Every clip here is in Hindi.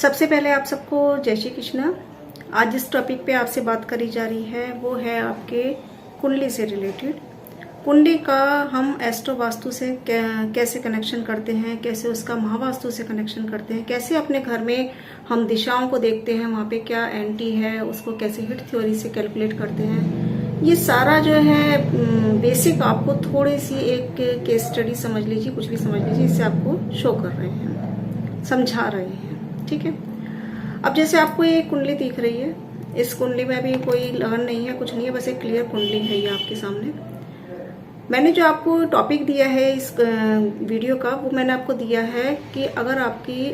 सबसे पहले आप सबको जय श्री कृष्णा। आज जिस टॉपिक पे आपसे बात करी जा रही है वो है आपके कुंडली से रिलेटेड। कुंडली का हम एस्ट्रो वास्तु से कैसे कनेक्शन करते हैं, कैसे उसका महावास्तु से कनेक्शन करते हैं, कैसे अपने घर में हम दिशाओं को देखते हैं, वहाँ पे क्या एंटी है, उसको कैसे हिट थ्योरी से कैलकुलेट करते हैं। ये सारा जो है बेसिक आपको थोड़ी सी एक केस स्टडी समझ लीजिए, कुछ भी समझ लीजिए, इससे आपको शो कर रहे हैं, समझा रहे हैं। ठीक है। अब जैसे आपको ये कुंडली दिख रही है, इस कुंडली में अभी कोई लगन नहीं है, कुछ नहीं है, बस एक क्लियर कुंडली है ये आपके सामने। मैंने जो आपको टॉपिक दिया है इस वीडियो का, वो मैंने आपको दिया है कि अगर आपकी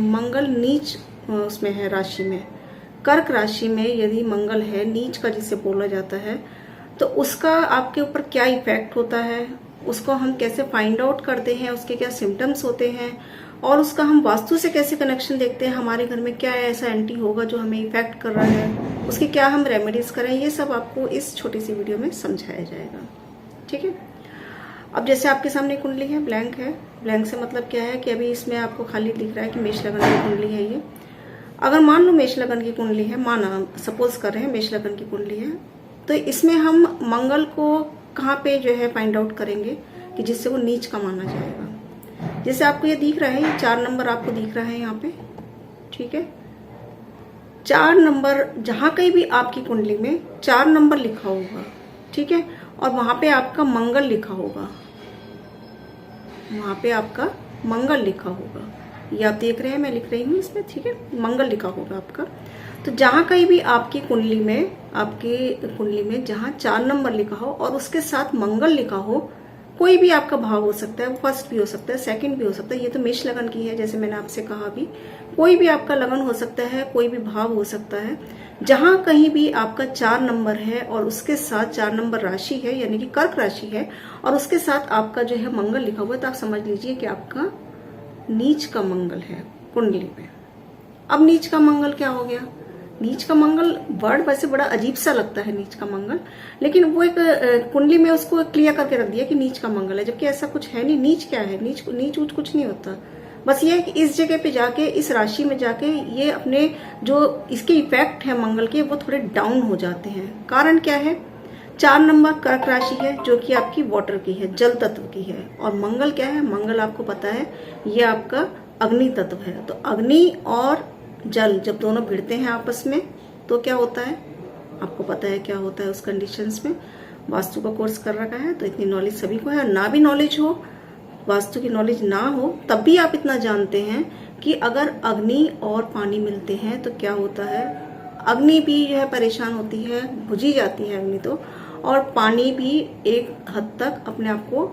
मंगल नीच उसमें है, राशि में, कर्क राशि में यदि मंगल है नीच का जिसे बोला जाता है, तो उसका आपके ऊपर क्या इफेक्ट होता है, उसको हम कैसे फाइंड आउट करते हैं, उसके क्या सिम्टम्स होते हैं, और उसका हम वास्तु से कैसे कनेक्शन देखते हैं, हमारे घर में क्या ऐसा एंटी होगा जो हमें इफेक्ट कर रहा है, उसकी क्या हम रेमेडीज करें, ये सब आपको इस छोटी सी वीडियो में समझाया जाएगा। ठीक है। अब जैसे आपके सामने कुंडली है, ब्लैंक है। ब्लैंक से मतलब क्या है कि अभी इसमें आपको खाली दिख रहा है कि मेष लगन की कुंडली है ये। अगर मान लो मेष लगन की कुंडली है, माना सपोज कर रहे हैं मेष लगन की कुंडली है, तो इसमें हम मंगल को कहाँ पे जो है फाइंड आउट करेंगे कि जिससे वो नीच का माना जाएगा। जैसे आपको ये दिख रहा है, ये 4 नंबर आपको दिख रहा है यहाँ पे। ठीक है। 4 नंबर जहां कहीं भी आपकी कुंडली में 4 नंबर लिखा होगा, ठीक है, और वहां पे आपका मंगल लिखा होगा, वहां पे आपका मंगल लिखा होगा, ये आप देख रहे हैं, मैं लिख रही हूँ इसमें। ठीक है। मंगल लिखा होगा आपका। तो जहां कहीं भी आपकी कुंडली में जहां 4 नंबर लिखा हो और उसके साथ मंगल लिखा हो, कोई भी आपका भाव हो सकता है, वो फर्स्ट भी हो सकता है, सेकंड भी हो सकता है। ये तो मेष लगन की है, जैसे मैंने आपसे कहा अभी, कोई भी आपका लगन हो सकता है, कोई भी भाव हो सकता है। जहां कहीं भी आपका 4 नंबर है और उसके साथ 4 नंबर राशि है, यानी कि कर्क राशि है, और उसके साथ आपका जो है मंगल लिखा हुआ है, तो आप समझ लीजिए कि आपका नीच का मंगल है कुंडली में। अब नीच का मंगल क्या हो गया? नीच का मंगल वर्ड वैसे बड़ा अजीब सा लगता है, नीच का मंगल, लेकिन वो एक कुंडली में उसको क्लियर करके रख दिया कि नीच का मंगल है, जबकि ऐसा कुछ है नहीं। नीच क्या है? नीच ऊंच कुछ नहीं होता। बस ये है कि इस जगह पे जाके, इस राशि में जाके, ये अपने जो इसके इफेक्ट है मंगल के, वो थोड़े डाउन हो जाते हैं। कारण क्या है? 4 नंबर कर्क राशि है, जो कि आपकी वाटर की है, जल तत्व की है, और मंगल क्या है? मंगल आपको पता है ये आपका अग्नि तत्व है। तो अग्नि और जल जब दोनों भिड़ते हैं आपस में, तो क्या होता है? आपको पता है क्या होता है उस कंडीशंस में। वास्तु का कोर्स कर रखा है तो इतनी नॉलेज सभी को है। ना भी नॉलेज हो, वास्तु की नॉलेज ना हो, तब भी आप इतना जानते हैं कि अगर अग्नि और पानी मिलते हैं तो क्या होता है। अग्नि भी जो है परेशान होती है, बुझी जाती है अग्नि तो, और पानी भी एक हद तक अपने आप को,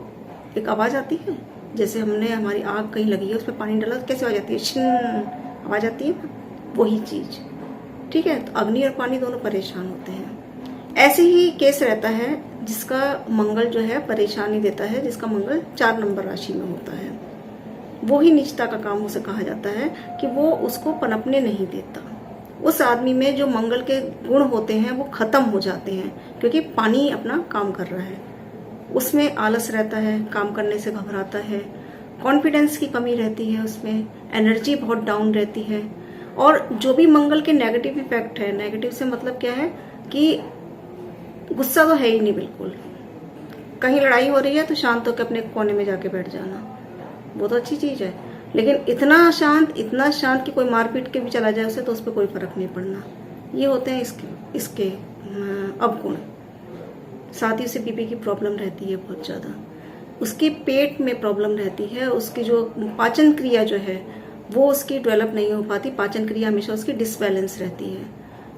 एक आवाज आती है, जैसे हमने हमारी आग कहीं लगी है, उसमें पानी डाला तो कैसे आवाज आती है? छिन आवाज आती है, वही चीज। ठीक है। तो अग्नि और पानी दोनों परेशान होते हैं। ऐसे ही केस रहता है जिसका मंगल जो है परेशानी देता है, जिसका मंगल 4 नंबर राशि में होता है, वो ही निजता का काम उसे कहा जाता है कि वो उसको पनपने नहीं देता। उस आदमी में जो मंगल के गुण होते हैं वो खत्म हो जाते हैं, क्योंकि पानी अपना काम कर रहा है। उसमें आलस रहता है, काम करने से घबराता है, कॉन्फिडेंस की कमी रहती है, उसमें एनर्जी बहुत डाउन रहती है। और जो भी मंगल के नेगेटिव इफेक्ट है, नेगेटिव से मतलब क्या है कि गुस्सा तो है ही नहीं बिल्कुल। कहीं लड़ाई हो रही है तो शांत होकर अपने कोने में जाके बैठ जाना, वो तो अच्छी चीज है, लेकिन इतना शांत कि कोई मारपीट के भी चला जाए उसे, तो उस पर कोई फर्क नहीं पड़ना। ये होते हैं इसके अवगुण। साथ ही उसे बीपी की प्रॉब्लम रहती है बहुत ज्यादा, उसके पेट में प्रॉब्लम रहती है, उसकी जो पाचन क्रिया जो है वो उसकी डेवलप नहीं हो पाती। पाचन क्रिया हमेशा उसकी डिसबैलेंस रहती है,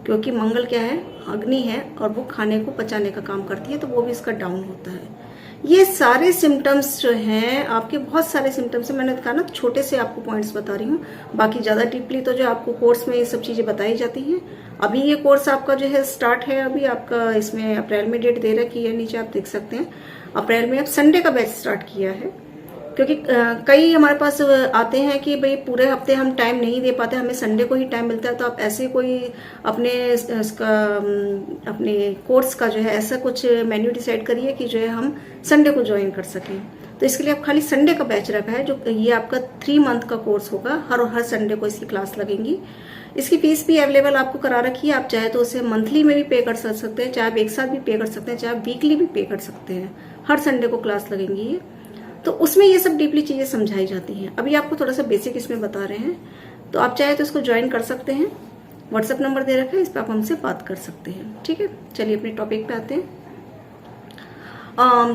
क्योंकि मंगल क्या है? अग्नि है, और वो खाने को पचाने का काम करती है, तो वो भी इसका डाउन होता है। ये सारे सिम्टम्स जो हैं आपके, बहुत सारे सिम्टम्स है, मैंने कहा ना, छोटे से आपको पॉइंट्स बता रही हूँ, बाकी ज्यादा डीपली तो जो आपको कोर्स में ये सब चीजें बताई जाती हैं। अभी ये कोर्स आपका जो है स्टार्ट है, अभी आपका इसमें अप्रैल में डेट दे रखी है, नीचे आप देख सकते हैं। अप्रैल में अब संडे का बैच स्टार्ट किया है, क्योंकि कई हमारे पास आते हैं कि भाई पूरे हफ्ते हम टाइम नहीं दे पाते, हमें संडे को ही टाइम मिलता है, तो आप ऐसे कोई अपने कोर्स का जो है ऐसा कुछ मेन्यू डिसाइड करिए कि जो है हम संडे को ज्वाइन कर सकें। तो इसके लिए आप खाली संडे का बैच रखा है, जो ये आपका 3 मंथ का कोर्स होगा। हर संडे को इसकी क्लास लगेंगी। इसकी फीस भी अवेलेबल आपको करा रखी है। आप चाहे तो उसे मंथली में भी पे कर सकते हैं, चाहे आप एक साथ भी पे कर सकते हैं, चाहे आप वीकली भी पे कर सकते हैं। हर संडे को क्लास लगेंगी ये, तो उसमें ये सब डीपली चीजें समझाई जाती हैं। अभी आपको थोड़ा सा बेसिक इसमें बता रहे हैं, तो आप चाहे तो इसको ज्वाइन कर सकते हैं। व्हाट्सएप नंबर दे रखा है, इस पर आप हमसे बात कर सकते हैं। ठीक है, चलिए अपने टॉपिक पे आते हैं।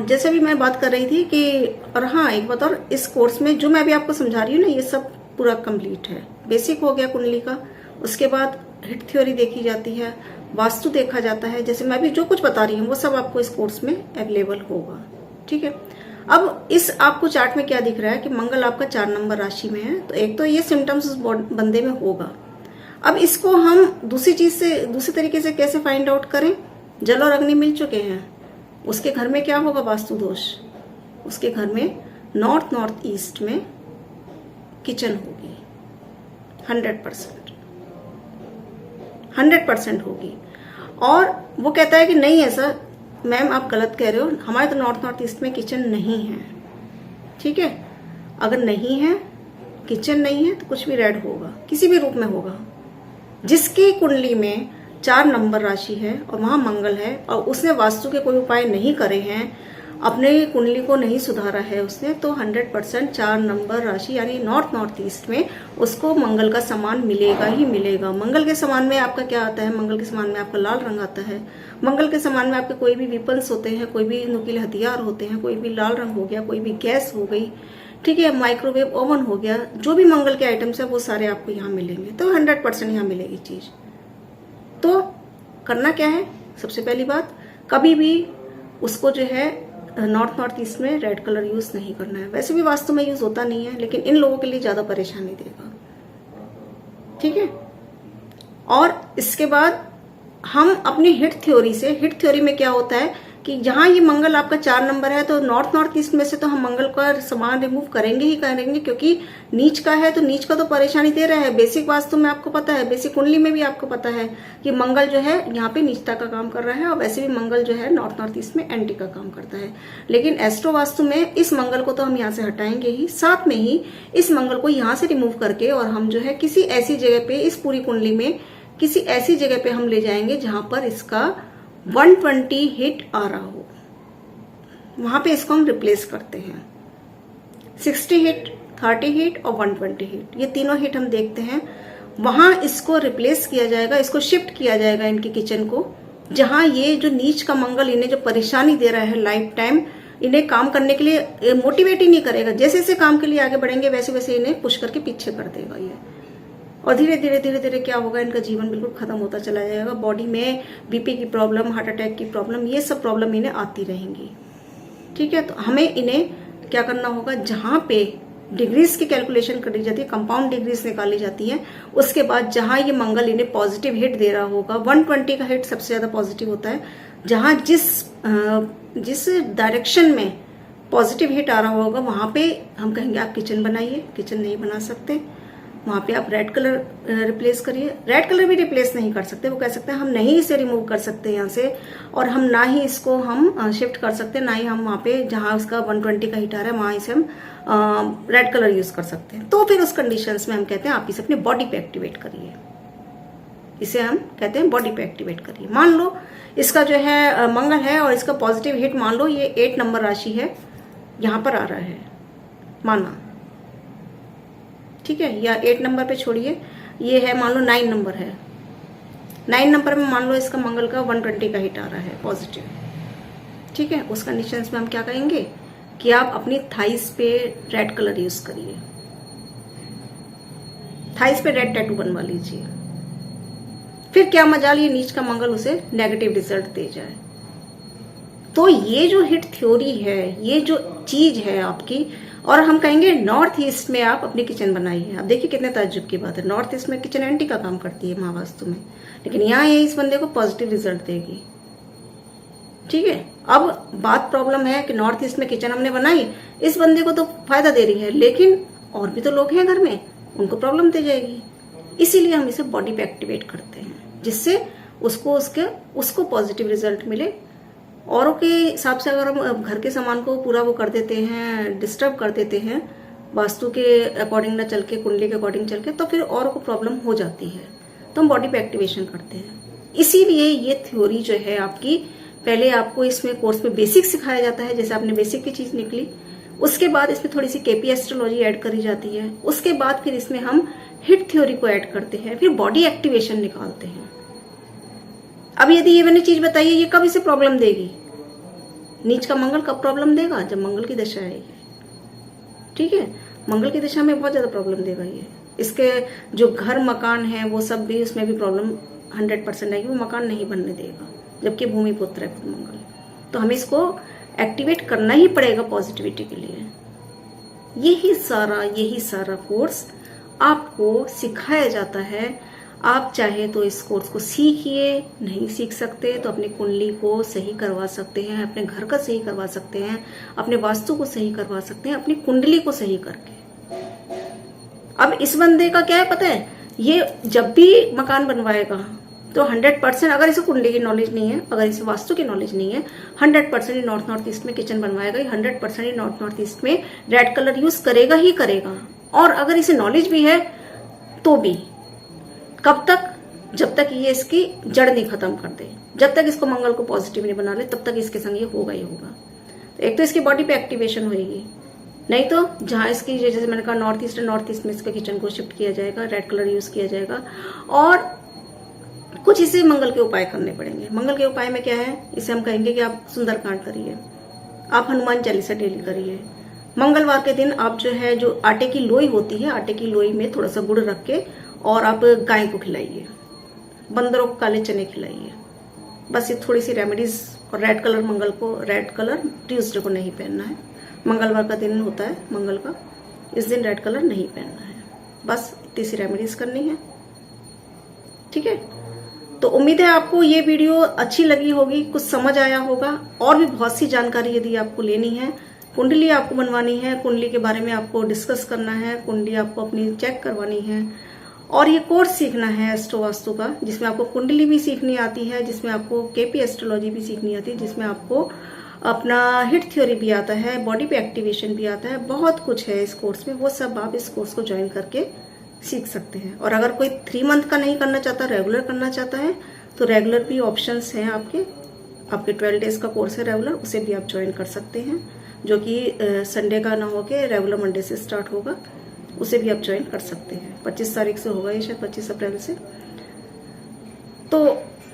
जैसे भी मैं बात कर रही थी कि, और हाँ एक बात और, इस कोर्स में जो मैं अभी आपको समझा रही हूँ ना, ये सब पूरा कंप्लीट है। बेसिक हो गया कुंडली का, उसके बाद हिट थ्योरी देखी जाती है, वास्तु देखा जाता है। जैसे मैं भी जो कुछ बता रही हूँ वो सब आपको इस कोर्स में अवेलेबल होगा। ठीक है, अब इस आपको चार्ट में क्या दिख रहा है कि मंगल आपका 4 नंबर राशि में है, तो एक तो ये सिम्टम्स उस बंदे में होगा। अब इसको हम दूसरी तरीके से कैसे फाइंड आउट करें? जल और अग्नि मिल चुके हैं, उसके घर में क्या होगा? वास्तु दोष। उसके घर में नॉर्थ ईस्ट में किचन होगी, 100% होगी। और वो कहता है कि नहीं ऐसा मैम आप गलत कह रहे हो, हमारे तो नॉर्थ ईस्ट में किचन नहीं है। ठीक है, अगर नहीं है, किचन नहीं है, तो कुछ भी रेड होगा, किसी भी रूप में होगा। जिसकी कुंडली में 4 नंबर राशि है और वहां मंगल है, और उसने वास्तु के कोई उपाय नहीं करे हैं, अपने कुंडली को नहीं सुधारा है उसने, तो 100% 4 नंबर राशि यानी नॉर्थ ईस्ट में उसको मंगल का सामान मिलेगा ही मिलेगा। मंगल के सामान में आपका क्या आता है? मंगल के सामान में आपका लाल रंग आता है। मंगल के सामान में आपके कोई भी विपन्स होते हैं, कोई भी नुकीले हथियार होते हैं, कोई भी लाल रंग हो गया, कोई भी गैस हो गई, ठीक है, माइक्रोवेव ओवन हो गया, जो भी मंगल के आइटम्स है वो सारे आपको यहाँ मिलेंगे। तो 100% यहाँ मिलेगी चीज। तो करना क्या है? सबसे पहली बात, कभी भी उसको जो है नॉर्थ ईस्ट में रेड कलर यूज नहीं करना है। वैसे भी वास्तु में यूज होता नहीं है, लेकिन इन लोगों के लिए ज्यादा परेशानी देगा। ठीक है, और इसके बाद हम अपनी हिट थ्योरी में क्या होता है कि जहां ये मंगल आपका 4 नंबर है, तो नॉर्थ ईस्ट में से तो हम मंगल का सामान रिमूव करेंगे ही करेंगे, क्योंकि नीच का है, तो नीच का तो परेशानी दे रहा है। बेसिक वास्तु में आपको पता है, बेसिक कुंडली में भी आपको पता है कि मंगल जो है यहाँ पे नीचता का काम कर रहा है, और वैसे भी मंगल जो है नॉर्थ ईस्ट में एंटी का काम करता है। लेकिन एस्ट्रो वास्तु में इस मंगल को तो हम यहाँ से हटाएंगे ही, साथ में ही इस मंगल को यहाँ से रिमूव करके, और हम जो है किसी ऐसी जगह पे, इस पूरी कुंडली में किसी ऐसी जगह पे हम ले जाएंगे जहां पर इसका 120 हिट आ रहा हो, वहां पे इसको हम रिप्लेस करते हैं। 60 हिट, 30 हिट और 120 हिट, ये तीनों हिट हम देखते हैं। वहां इसको रिप्लेस किया जाएगा, इसको शिफ्ट किया जाएगा इनकी किचन को, जहां ये जो नीच का मंगल इन्हें जो परेशानी दे रहा है लाइफ टाइम, इन्हें काम करने के लिए मोटिवेट ही नहीं करेगा। जैसे जैसे काम के लिए आगे बढ़ेंगे वैसे वैसे इन्हें पुश करके पीछे कर देगा ये, और धीरे धीरे क्या होगा, इनका जीवन बिल्कुल खत्म होता चला जाएगा। बॉडी में बीपी की प्रॉब्लम, हार्ट अटैक की प्रॉब्लम, ये सब प्रॉब्लम इन्हें आती रहेंगी। ठीक है, तो हमें इन्हें क्या करना होगा, जहां पे डिग्रीज की कैलकुलेशन करी जाती है, कंपाउंड डिग्रीज निकाली जाती है, उसके बाद जहां ये मंगल इन्हें पॉजिटिव हिट दे रहा होगा, 120 का हिट सबसे ज्यादा पॉजिटिव होता है, जहां जिस डायरेक्शन में पॉजिटिव हिट आ रहा होगा वहां पे हम कहेंगे आप किचन बनाइए। किचन नहीं बना सकते, वहां पे आप रेड कलर रिप्लेस करिए। रेड कलर भी रिप्लेस नहीं कर सकते, वो कह सकते हैं हम नहीं इसे रिमूव कर सकते यहाँ से, और हम ना ही इसको हम शिफ्ट कर सकते, ना ही हम वहां पे जहां उसका 120 का हिट आ रहा है वहां इसे हम रेड कलर यूज कर सकते हैं। तो फिर उस कंडीशंस में हम कहते हैं आप इसे अपने बॉडी पे एक्टिवेट करिए, इसे हम कहते हैं बॉडी पे एक्टिवेट करिए। मान लो इसका जो है मंगल है और इसका पॉजिटिव हिट मान लो ये 8 नंबर राशि है, यहां पर आ रहा है माना, ठीक है, या 8 नंबर पे छोड़िए, ये है मान लो 9 नंबर है, 9 नंबर में मान लो इसका मंगल का 120 का हिट आ रहा है पॉजिटिव। ठीक है, उस कंडीशंस में हम क्या कहेंगे कि आप अपनी थाइस पे रेड कलर यूज करिए, थाइस पे रेड टैटू बनवा लीजिए। फिर क्या मजाल ये नीच का मंगल उसे नेगेटिव रिजल्ट दे जाए। तो ये जो हिट थ्योरी है, ये जो चीज है आपकी, और हम कहेंगे नॉर्थ ईस्ट में आप अपनी किचन बनाइए। आप देखिए कितने ताज्जुब की बात है, नॉर्थ ईस्ट में किचन एंटी का काम करती है महावास्तु में, लेकिन यहाँ ये इस बंदे को पॉजिटिव रिजल्ट देगी। ठीक है, अब बात प्रॉब्लम है कि नॉर्थ ईस्ट में किचन हमने बनाई, इस बंदे को तो फायदा दे रही है, लेकिन और भी तो लोग हैं घर में, उनको प्रॉब्लम दे जाएगी। इसीलिए हम इसे बॉडी पे एक्टिवेट करते हैं, जिससे उसको पॉजिटिव रिजल्ट मिले, औरों के हिसाब से अगर हम घर के सामान को पूरा वो कर देते हैं, डिस्टर्ब कर देते हैं, वास्तु के अकॉर्डिंग ना चल के, कुंडली के अकॉर्डिंग चल के, तो फिर औरों को प्रॉब्लम हो जाती है। तो हम बॉडी पे एक्टिवेशन करते हैं। इसीलिए ये थ्योरी जो है आपकी, पहले आपको इसमें कोर्स में बेसिक सिखाया जाता है, जैसे आपने बेसिक की चीज निकली, उसके बाद इसमें थोड़ी सी केपी एस्ट्रोलॉजी ऐड करी जाती है, उसके बाद फिर इसमें हम हिट थ्योरी को ऐड करते हैं, फिर बॉडी एक्टिवेशन निकालते हैं। अब यदि ये मैंने चीज बताई है, ये कब इसे प्रॉब्लम देगी? नीच का मंगल कब प्रॉब्लम देगा? जब मंगल की दशा आएगी। ठीक है, मंगल की दशा में बहुत ज्यादा प्रॉब्लम देगा ये। इसके जो घर मकान है वो सब भी, उसमें भी प्रॉब्लम 100% आएगी, वो मकान नहीं बनने देगा, जबकि भूमि पुत्र है खुद मंगल। तो हमें इसको एक्टिवेट करना ही पड़ेगा पॉजिटिविटी के लिए। यही सारा कोर्स आपको सिखाया जाता है। आप चाहे तो इस कोर्स को सीखिए, नहीं सीख सकते तो अपनी कुंडली को सही करवा सकते हैं, अपने घर का सही करवा सकते हैं, अपने वास्तु को सही करवा सकते हैं, अपनी कुंडली को सही करके। अब इस बंदे का क्या है पता है, ये जब भी मकान बनवाएगा तो 100%, अगर इसे कुंडली की नॉलेज नहीं है, अगर इसे वास्तु की नॉलेज नहीं है, 100% नॉर्थ ईस्ट में किचन बनवाएगा, 100% नॉर्थ ईस्ट में रेड कलर यूज करेगा ही करेगा। और अगर इसे नॉलेज भी है तो भी कब तक? जब तक ये इसकी जड़ नहीं खत्म कर दे, जब तक इसको मंगल को पॉजिटिव नहीं बना ले, तब तक इसके संग ये होगा ही होगा। तो एक तो इसकी बॉडी पे एक्टिवेशन होगी, नहीं तो जहां इसकी, जैसे मैंने कहा नॉर्थ ईस्ट में इसके किचन को शिफ्ट किया जाएगा, रेड कलर यूज किया जाएगा, और कुछ इसे मंगल के उपाय करने पड़ेंगे। मंगल के उपाय में क्या है, इसे हम कहेंगे कि आप सुंदरकांड करिए, आप हनुमान चालीसा डेली करिए। मंगलवार के दिन आप जो है, जो आटे की लोई होती है, आटे की लोई में थोड़ा सा गुड़ रख के और आप गाय को खिलाइए, बंदरों को काले चने खिलाइए। बस ये थोड़ी सी रेमेडीज। और रेड कलर मंगल को, रेड कलर ट्यूसडे को नहीं पहनना है, मंगलवार का दिन होता है मंगल का, इस दिन रेड कलर नहीं पहनना है। बस इतनी सी रेमेडीज करनी है। ठीक है, तो उम्मीद है आपको ये वीडियो अच्छी लगी होगी, कुछ समझ आया होगा। और भी बहुत सी जानकारी यदि आपको लेनी है, कुंडली आपको बनवानी है, कुंडली के बारे में आपको डिस्कस करना है, कुंडली आपको अपनी चेक करवानी है, और ये कोर्स सीखना है एस्ट्रो वास्तु का, जिसमें आपको कुंडली भी सीखनी आती है, जिसमें आपको केपी एस्ट्रोलॉजी भी सीखनी आती है, जिसमें आपको अपना हिट थ्योरी भी आता है, बॉडी पे एक्टिवेशन भी आता है, बहुत कुछ है इस कोर्स में। वो सब आप इस कोर्स को ज्वाइन करके सीख सकते हैं। और अगर कोई 3 मंथ का नहीं करना चाहता, रेगुलर करना चाहता है, तो रेगुलर भी ऑप्शंस हैं आपके 12 डेज का कोर्स है रेगुलर, उसे भी आप ज्वाइन कर सकते हैं, जो कि संडे का ना होके रेगुलर मंडे से स्टार्ट होगा, उसे भी आप ज्वाइन कर सकते हैं। 25 तारीख से होगा ये, शायद 25 अप्रैल से। तो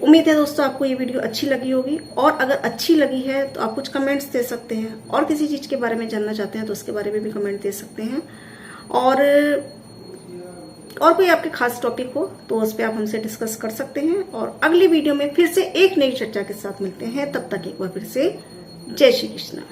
उम्मीद है दोस्तों आपको ये वीडियो अच्छी लगी होगी, और अगर अच्छी लगी है तो आप कुछ कमेंट्स दे सकते हैं, और किसी चीज के बारे में जानना चाहते हैं तो उसके बारे में भी कमेंट दे सकते हैं। और कोई आपके खास टॉपिक हो तो उस पर आप हमसे डिस्कस कर सकते हैं। और अगली वीडियो में फिर से एक नई चर्चा के साथ मिलते हैं। तब तक एक बार फिर से जय श्री कृष्ण।